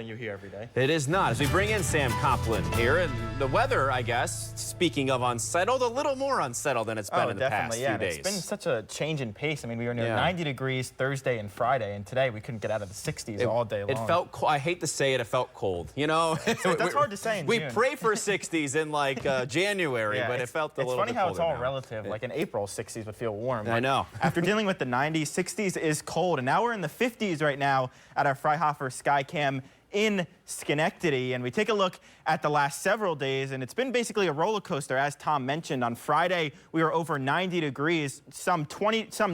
You hear every day. It is not. As we bring in Sam Coplin here, and the weather, I guess, speaking of unsettled, a little more unsettled than it's been in the past few days. It's been such a change in pace. I mean, we were near 90 degrees Thursday and Friday, and today we couldn't get out of the 60s all day long. It felt, I hate to say it, it felt cold. You know, that's hard to say in June. We pray for 60s in like January, but it felt a little bit colder. It's funny how it's all relative. Like in April, 60s would feel warm. I know. After dealing with the 90s, 60s is cold, and now we're in the 50s right now at our Freihofer Skycam in Schenectady, and we take a look at the last several days, and it's been basically a roller coaster. As Tom mentioned, on Friday we were over 90 degrees, some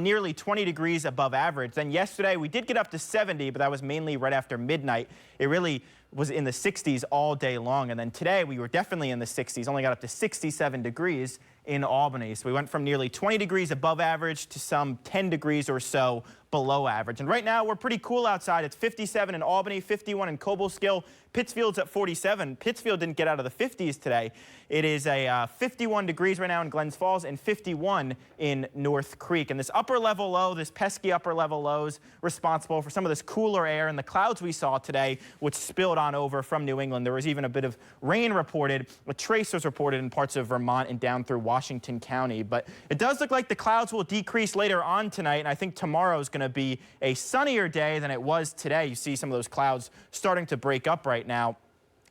nearly 20 degrees above average. Then yesterday we did get up to 70, but that was mainly right after midnight. It really was in the 60s all day long, and then today we were definitely in the 60s, only got up to 67 degrees in Albany. So we went from nearly 20 degrees above average to some 10 degrees or so below average. And right now we're pretty cool outside. It's 57 in Albany, 51 in Cobleskill. Pittsfield's at 47. Pittsfield didn't get out of the 50s today. It is a 51 degrees right now in Glens Falls and 51 in North Creek. And this upper level low, this pesky upper level low, is responsible for some of this cooler air and the clouds we saw today, which spilled on over from New England. There was even a bit of rain reported. A trace was reported in parts of Vermont and down through Washington County. But it does look like the clouds will decrease later on tonight, and I think tomorrow is going to be a sunnier day than it was today. You see some of those clouds starting to break up right now.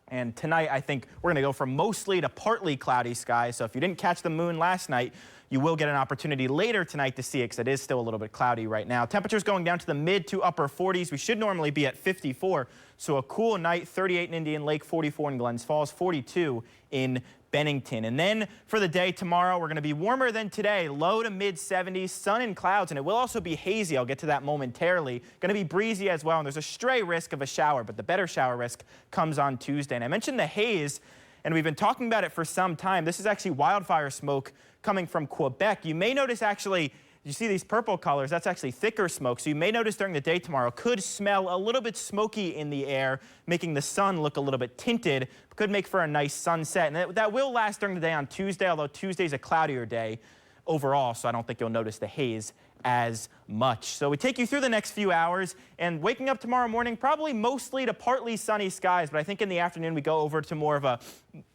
And tonight, I think we're going to go from mostly to partly cloudy skies. So if you didn't catch the moon last night, you will get an opportunity later tonight to see it, because it is still a little bit cloudy right now. Temperatures going down to the mid to upper 40s. We should normally be at 54. So a cool night, 38 in Indian Lake, 44 in Glens Falls, 42 in Bennington. And then for the day tomorrow, we're going to be warmer than today, low to mid 70s, sun and clouds, and it will also be hazy. I'll get to that momentarily. Going to be breezy as well, and there's a stray risk of a shower, but the better shower risk comes on Tuesday. And I mentioned the haze, and we've been talking about it for some time. This is actually wildfire smoke coming from Quebec. You may notice actually, you see these purple colors, that's actually thicker smoke. So you may notice during the day tomorrow, could smell a little bit smoky in the air, making the sun look a little bit tinted. Could make for a nice sunset. And that will last during the day on Tuesday, although Tuesday's a cloudier day overall, so I don't think you'll notice the haze as much. So we take you through the next few hours, and waking up tomorrow morning, probably mostly to partly sunny skies, but I think in the afternoon we go over to more of a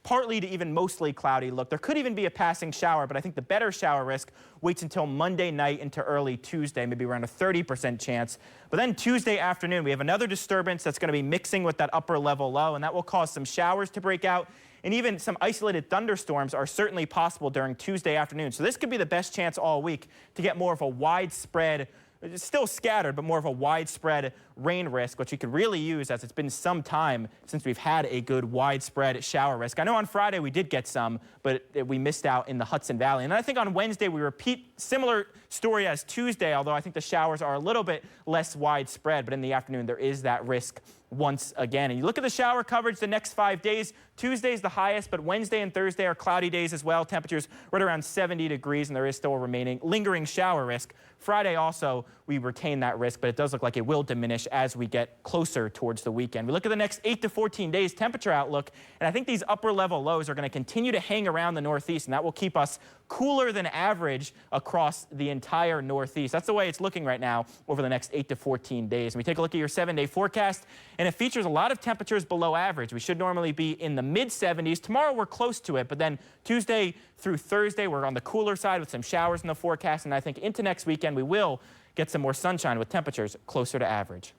partly to even mostly cloudy look. There could even be a passing shower, but I think the better shower risk waits until Monday night into early Tuesday, maybe around a 30% chance. But then Tuesday afternoon, we have another disturbance that's going to be mixing with that upper level low, and that will cause some showers to break out. And even some isolated thunderstorms are certainly possible during Tuesday afternoon. So this could be the best chance all week to get more of a widespread, still scattered, but more of a widespread rain risk, which you could really use, as it's been some time since we've had a good widespread shower risk. I know on Friday we did get some, but we missed out in the Hudson Valley. And then I think on Wednesday we repeat similar story as Tuesday, although I think the showers are a little bit less widespread. But in the afternoon there is that risk once again. And you look at the shower coverage the next 5 days. Tuesday's the highest, but Wednesday and Thursday are cloudy days as well. Temperatures right around 70 degrees, and there is still a remaining lingering shower risk. Friday also, we retain that risk, but it does look like it will diminish as we get closer towards the weekend. We look at the next 8 to 14 days temperature outlook, and I think these upper level lows are going to continue to hang around the Northeast, and that will keep us cooler than average across the entire Northeast. That's the way it's looking right now over the next 8 to 14 days. And we take a look at your 7-day forecast, and it features a lot of temperatures below average. We should normally be in the mid 70s. Tomorrow we're close to it, but then Tuesday through Thursday we're on the cooler side with some showers in the forecast, and I think into next weekend we will get some more sunshine with temperatures closer to average.